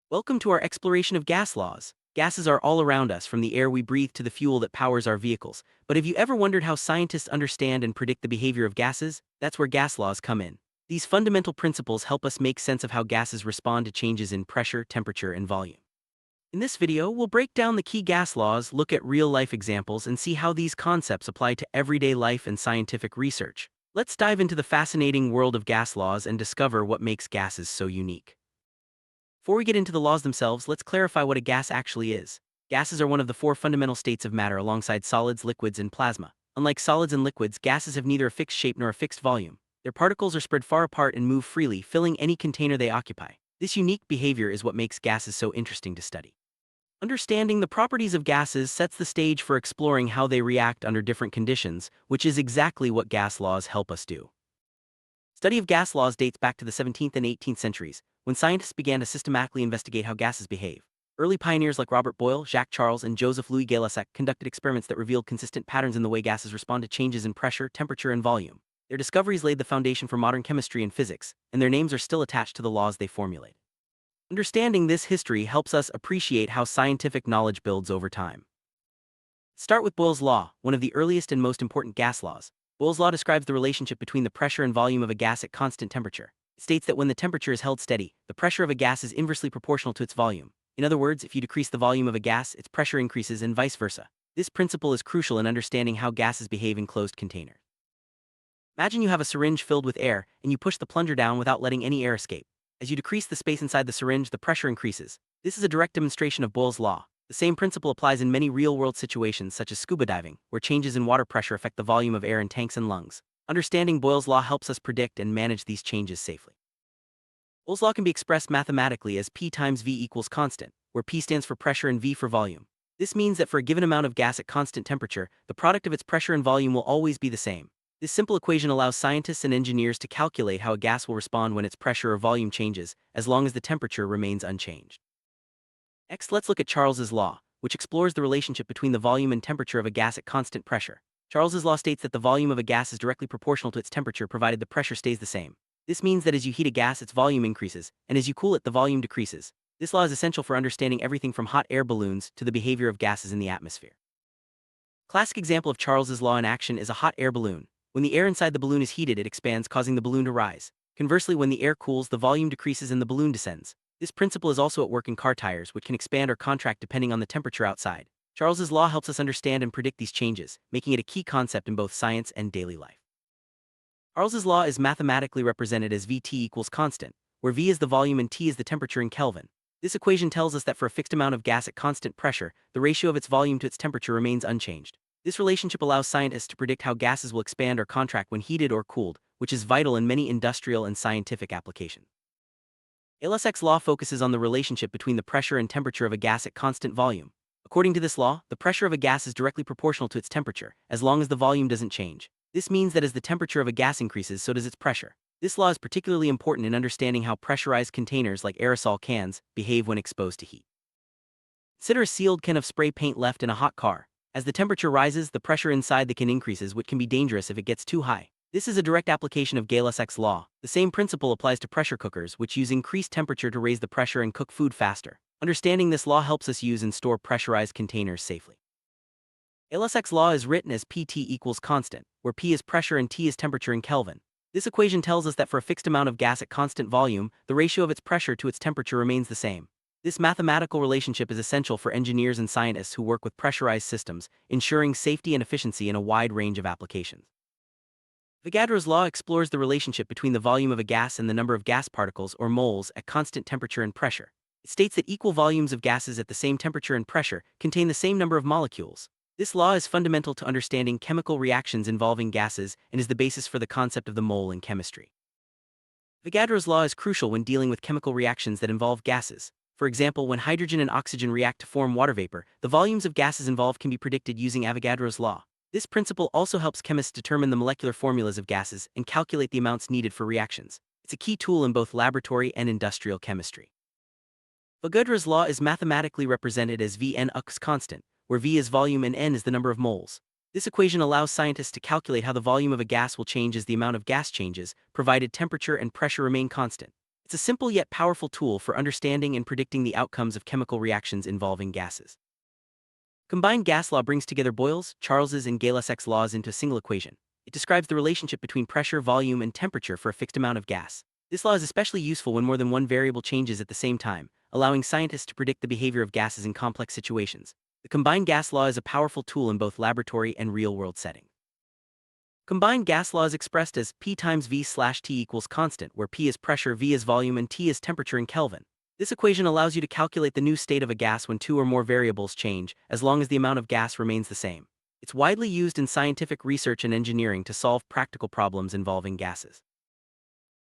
Welcome to our exploration of gas laws. Gases are all around us, from the air we breathe to the fuel that powers our vehicles. But have you ever wondered how scientists understand and predict the behavior of gases? That's where gas laws come in. These fundamental principles help us make sense of how gases respond to changes in pressure, temperature, and volume. In this video, we'll break down the key gas laws, look at real-life examples, and see how these concepts apply to everyday life and scientific research. Let's dive into the fascinating world of gas laws and discover what makes gases so unique. Before we get into the laws themselves, let's clarify what a gas actually is. Gases are one of the four fundamental states of matter alongside solids, liquids, and plasma. Unlike solids and liquids, gases have neither a fixed shape nor a fixed volume. Their particles are spread far apart and move freely, filling any container they occupy. This unique behavior is what makes gases so interesting to study. Understanding the properties of gases sets the stage for exploring how they react under different conditions, which is exactly what gas laws help us do. Study of gas laws dates back to the 17th and 18th centuries, when scientists began to systematically investigate how gases behave. Early pioneers like Robert Boyle, Jacques Charles, and Joseph Louis Gay-Lussac conducted experiments that revealed consistent patterns in the way gases respond to changes in pressure, temperature, and volume. Their discoveries laid the foundation for modern chemistry and physics, and their names are still attached to the laws they formulate. Understanding this history helps us appreciate how scientific knowledge builds over time. Start with Boyle's law, one of the earliest and most important gas laws. Boyle's law describes the relationship between the pressure and volume of a gas at constant temperature. It states that when the temperature is held steady, the pressure of a gas is inversely proportional to its volume. In other words, if you decrease the volume of a gas, its pressure increases and vice versa. This principle is crucial in understanding how gases behave in closed containers. Imagine you have a syringe filled with air, and you push the plunger down without letting any air escape. As you decrease the space inside the syringe, the pressure increases. This is a direct demonstration of Boyle's law. The same principle applies in many real-world situations such as scuba diving, where changes in water pressure affect the volume of air in tanks and lungs. Understanding Boyle's law helps us predict and manage these changes safely. Boyle's law can be expressed mathematically as P times V equals constant, where P stands for pressure and V for volume. This means that for a given amount of gas at constant temperature, the product of its pressure and volume will always be the same. This simple equation allows scientists and engineers to calculate how a gas will respond when its pressure or volume changes, as long as the temperature remains unchanged. Next, let's look at Charles's law, which explores the relationship between the volume and temperature of a gas at constant pressure. Charles's law states that the volume of a gas is directly proportional to its temperature provided the pressure stays the same. This means that as you heat a gas, its volume increases, and as you cool it, the volume decreases. This law is essential for understanding everything from hot air balloons to the behavior of gases in the atmosphere. Classic example of Charles's law in action is a hot air balloon. When the air inside the balloon is heated, it expands, causing the balloon to rise. Conversely, when the air cools, the volume decreases and the balloon descends. This principle is also at work in car tires, which can expand or contract depending on the temperature outside. Charles's law helps us understand and predict these changes, making it a key concept in both science and daily life. Charles's law is mathematically represented as Vt equals constant, where V is the volume and T is the temperature in Kelvin. This equation tells us that for a fixed amount of gas at constant pressure, the ratio of its volume to its temperature remains unchanged. This relationship allows scientists to predict how gases will expand or contract when heated or cooled, which is vital in many industrial and scientific applications. Gay-Lussac's law focuses on the relationship between the pressure and temperature of a gas at constant volume. According to this law, the pressure of a gas is directly proportional to its temperature, as long as the volume doesn't change. This means that as the temperature of a gas increases, so does its pressure. This law is particularly important in understanding how pressurized containers like aerosol cans behave when exposed to heat. Consider a sealed can of spray paint left in a hot car. As the temperature rises, the pressure inside the can increases, which can be dangerous if it gets too high. This is a direct application of Gay-Lussac's law. The same principle applies to pressure cookers, which use increased temperature to raise the pressure and cook food faster. Understanding this law helps us use and store pressurized containers safely. Gay-Lussac's law is written as Pt equals constant, where P is pressure and T is temperature in Kelvin. This equation tells us that for a fixed amount of gas at constant volume, the ratio of its pressure to its temperature remains the same. This mathematical relationship is essential for engineers and scientists who work with pressurized systems, ensuring safety and efficiency in a wide range of applications. Avogadro's law explores the relationship between the volume of a gas and the number of gas particles, or moles, at constant temperature and pressure. It states that equal volumes of gases at the same temperature and pressure contain the same number of molecules. This law is fundamental to understanding chemical reactions involving gases and is the basis for the concept of the mole in chemistry. Avogadro's law is crucial when dealing with chemical reactions that involve gases. For example, when hydrogen and oxygen react to form water vapor, the volumes of gases involved can be predicted using Avogadro's law. This principle also helps chemists determine the molecular formulas of gases and calculate the amounts needed for reactions. It's a key tool in both laboratory and industrial chemistry. Avogadro's law is mathematically represented as Vn equals constant, where V is volume and N is the number of moles. This equation allows scientists to calculate how the volume of a gas will change as the amount of gas changes, provided temperature and pressure remain constant. It's a simple yet powerful tool for understanding and predicting the outcomes of chemical reactions involving gases. Combined gas law brings together Boyle's, Charles's, and Gay-Lussac's laws into a single equation. It describes the relationship between pressure, volume, and temperature for a fixed amount of gas. This law is especially useful when more than one variable changes at the same time, allowing scientists to predict the behavior of gases in complex situations. The combined gas law is a powerful tool in both laboratory and real-world settings. Combined gas law is expressed as P times V slash T equals constant, where P is pressure, V is volume, and T is temperature in Kelvin. This equation allows you to calculate the new state of a gas when two or more variables change, as long as the amount of gas remains the same. It's widely used in scientific research and engineering to solve practical problems involving gases.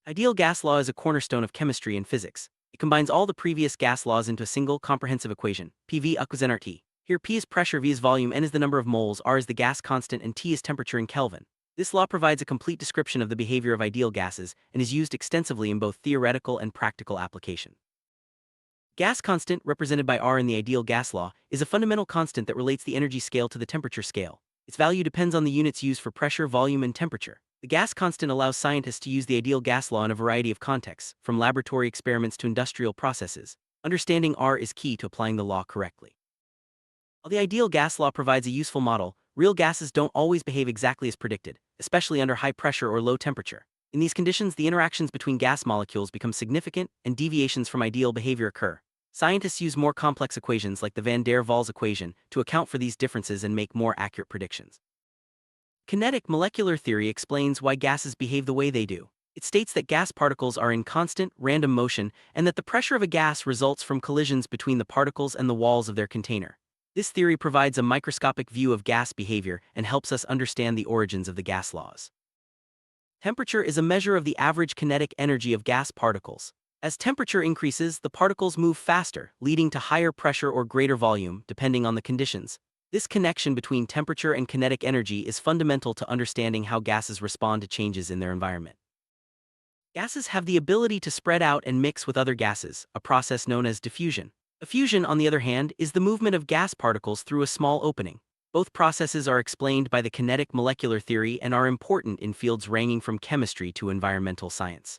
Ideal gas law is a cornerstone of chemistry and physics. It combines all the previous gas laws into a single, comprehensive equation, PV equals nRT. Here P is pressure, V is volume, N is the number of moles, R is the gas constant, and T is temperature in Kelvin. This law provides a complete description of the behavior of ideal gases and is used extensively in both theoretical and practical application. Gas constant, represented by R in the ideal gas law, is a fundamental constant that relates the energy scale to the temperature scale. Its value depends on the units used for pressure, volume, and temperature. The gas constant allows scientists to use the ideal gas law in a variety of contexts, from laboratory experiments to industrial processes. Understanding R is key to applying the law correctly. While the ideal gas law provides a useful model, real gases don't always behave exactly as predicted, especially under high pressure or low temperature. In these conditions, the interactions between gas molecules become significant, and deviations from ideal behavior occur. Scientists use more complex equations like the van der Waals equation to account for these differences and make more accurate predictions. Kinetic molecular theory explains why gases behave the way they do. It states that gas particles are in constant, random motion and that the pressure of a gas results from collisions between the particles and the walls of their container. This theory provides a microscopic view of gas behavior and helps us understand the origins of the gas laws. Temperature is a measure of the average kinetic energy of gas particles. As temperature increases, the particles move faster, leading to higher pressure or greater volume, depending on the conditions. This connection between temperature and kinetic energy is fundamental to understanding how gases respond to changes in their environment. Gases have the ability to spread out and mix with other gases, a process known as diffusion. Effusion, on the other hand, is the movement of gas particles through a small opening. Both processes are explained by the kinetic molecular theory and are important in fields ranging from chemistry to environmental science.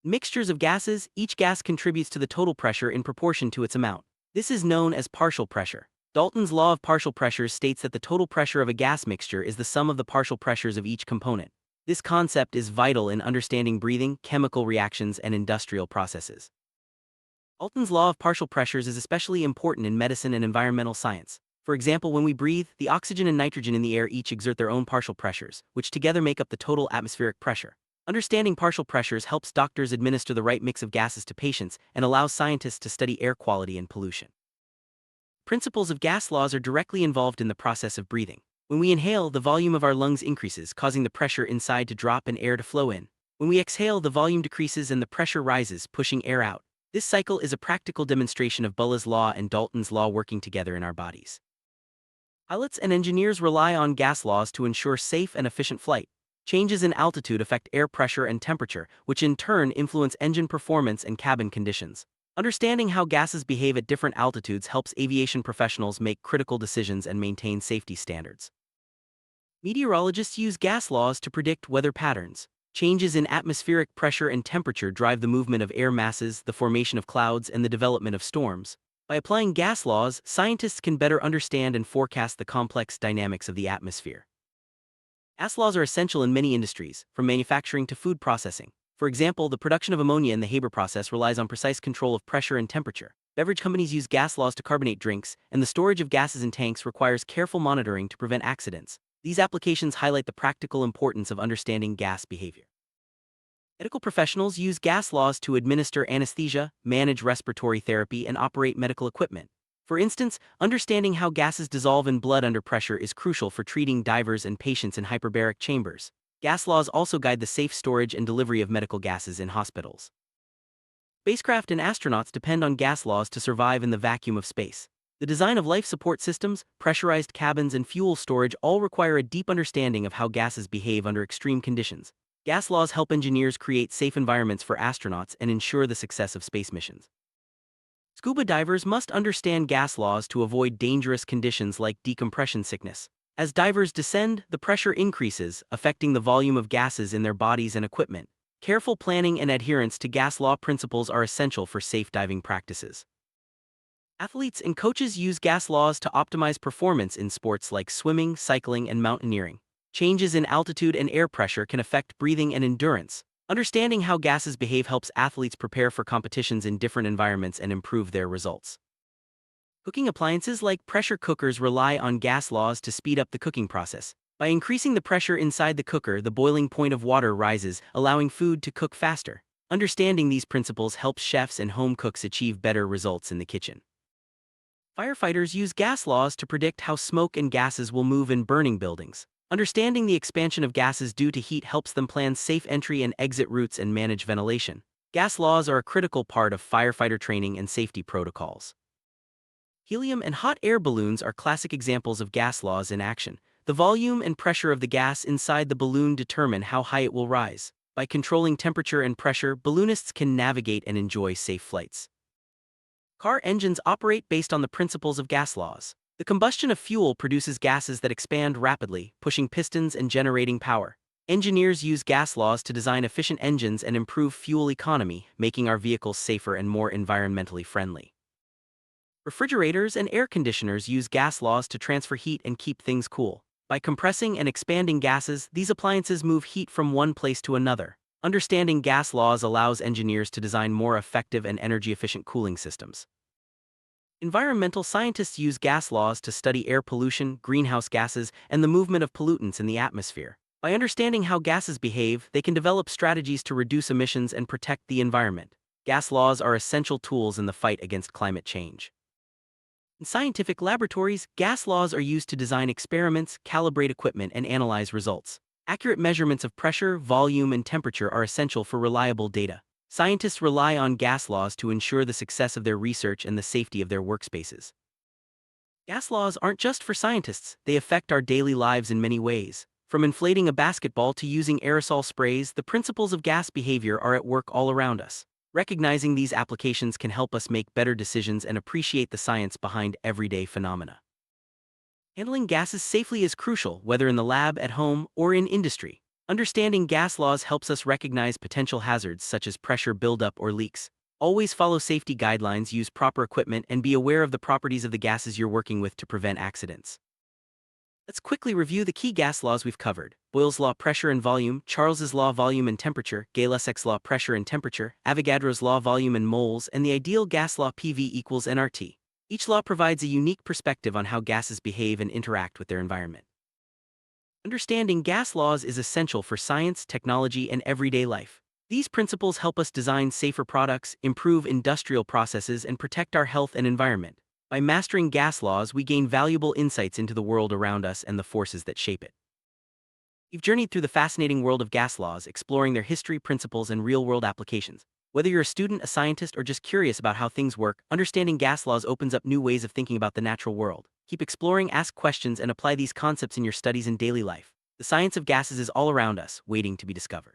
Mixtures of gases, each gas contributes to the total pressure in proportion to its amount. This is known as partial pressure. Dalton's law of partial pressures states that the total pressure of a gas mixture is the sum of the partial pressures of each component. This concept is vital in understanding breathing, chemical reactions, and industrial processes. Dalton's law of partial pressures is especially important in medicine and environmental science. For example, when we breathe, the oxygen and nitrogen in the air each exert their own partial pressures, which together make up the total atmospheric pressure. Understanding partial pressures helps doctors administer the right mix of gases to patients and allows scientists to study air quality and pollution. Principles of gas laws are directly involved in the process of breathing. When we inhale, the volume of our lungs increases, causing the pressure inside to drop and air to flow in. When we exhale, the volume decreases and the pressure rises, pushing air out. This cycle is a practical demonstration of Boole's law and Dalton's law working together in our bodies. Pilots and engineers rely on gas laws to ensure safe and efficient flight. Changes in altitude affect air pressure and temperature, which in turn influence engine performance and cabin conditions. Understanding how gases behave at different altitudes helps aviation professionals make critical decisions and maintain safety standards. Meteorologists use gas laws to predict weather patterns. Changes in atmospheric pressure and temperature drive the movement of air masses, the formation of clouds, and the development of storms. By applying gas laws, scientists can better understand and forecast the complex dynamics of the atmosphere. Gas laws are essential in many industries, from manufacturing to food processing. For example, the production of ammonia in the Haber process relies on precise control of pressure and temperature. Beverage companies use gas laws to carbonate drinks, and the storage of gases in tanks requires careful monitoring to prevent accidents. These applications highlight the practical importance of understanding gas behavior. Medical professionals use gas laws to administer anesthesia, manage respiratory therapy, and operate medical equipment. For instance, understanding how gases dissolve in blood under pressure is crucial for treating divers and patients in hyperbaric chambers. Gas laws also guide the safe storage and delivery of medical gases in hospitals. Spacecraft and astronauts depend on gas laws to survive in the vacuum of space. The design of life support systems, pressurized cabins, and fuel storage all require a deep understanding of how gases behave under extreme conditions. Gas laws help engineers create safe environments for astronauts and ensure the success of space missions. Scuba divers must understand gas laws to avoid dangerous conditions like decompression sickness. As divers descend, the pressure increases, affecting the volume of gases in their bodies and equipment. Careful planning and adherence to gas law principles are essential for safe diving practices. Athletes and coaches use gas laws to optimize performance in sports like swimming, cycling, and mountaineering. Changes in altitude and air pressure can affect breathing and endurance. Understanding how gases behave helps athletes prepare for competitions in different environments and improve their results. Cooking appliances like pressure cookers rely on gas laws to speed up the cooking process. By increasing the pressure inside the cooker, the boiling point of water rises, allowing food to cook faster. Understanding these principles helps chefs and home cooks achieve better results in the kitchen. Firefighters use gas laws to predict how smoke and gases will move in burning buildings. Understanding the expansion of gases due to heat helps them plan safe entry and exit routes and manage ventilation. Gas laws are a critical part of firefighter training and safety protocols. Helium and hot air balloons are classic examples of gas laws in action. The volume and pressure of the gas inside the balloon determine how high it will rise. By controlling temperature and pressure, balloonists can navigate and enjoy safe flights. Car engines operate based on the principles of gas laws. The combustion of fuel produces gases that expand rapidly, pushing pistons and generating power. Engineers use gas laws to design efficient engines and improve fuel economy, making our vehicles safer and more environmentally friendly. Refrigerators and air conditioners use gas laws to transfer heat and keep things cool. By compressing and expanding gases, these appliances move heat from one place to another. Understanding gas laws allows engineers to design more effective and energy-efficient cooling systems. Environmental scientists use gas laws to study air pollution, greenhouse gases, and the movement of pollutants in the atmosphere. By understanding how gases behave, they can develop strategies to reduce emissions and protect the environment. Gas laws are essential tools in the fight against climate change. In scientific laboratories, gas laws are used to design experiments, calibrate equipment, and analyze results. Accurate measurements of pressure, volume, and temperature are essential for reliable data. Scientists rely on gas laws to ensure the success of their research and the safety of their workspaces. Gas laws aren't just for scientists, they affect our daily lives in many ways. From inflating a basketball to using aerosol sprays, the principles of gas behavior are at work all around us. Recognizing these applications can help us make better decisions and appreciate the science behind everyday phenomena. Handling gases safely is crucial, whether in the lab, at home, or in industry. Understanding gas laws helps us recognize potential hazards such as pressure buildup or leaks. Always follow safety guidelines, use proper equipment, and be aware of the properties of the gases you're working with to prevent accidents. Let's quickly review the key gas laws we've covered. Boyle's law, pressure and volume; Charles's law, volume and temperature; Gay-Lussac's law, pressure and temperature; Avogadro's law, volume and moles; and the ideal gas law, PV equals nRT. Each law provides a unique perspective on how gases behave and interact with their environment. Understanding gas laws is essential for science, technology, and everyday life. These principles help us design safer products, improve industrial processes, and protect our health and environment. By mastering gas laws, we gain valuable insights into the world around us and the forces that shape it. We've journeyed through the fascinating world of gas laws, exploring their history, principles, and real-world applications. Whether you're a student, a scientist, or just curious about how things work, understanding gas laws opens up new ways of thinking about the natural world. Keep exploring, ask questions, and apply these concepts in your studies and daily life. The science of gases is all around us, waiting to be discovered.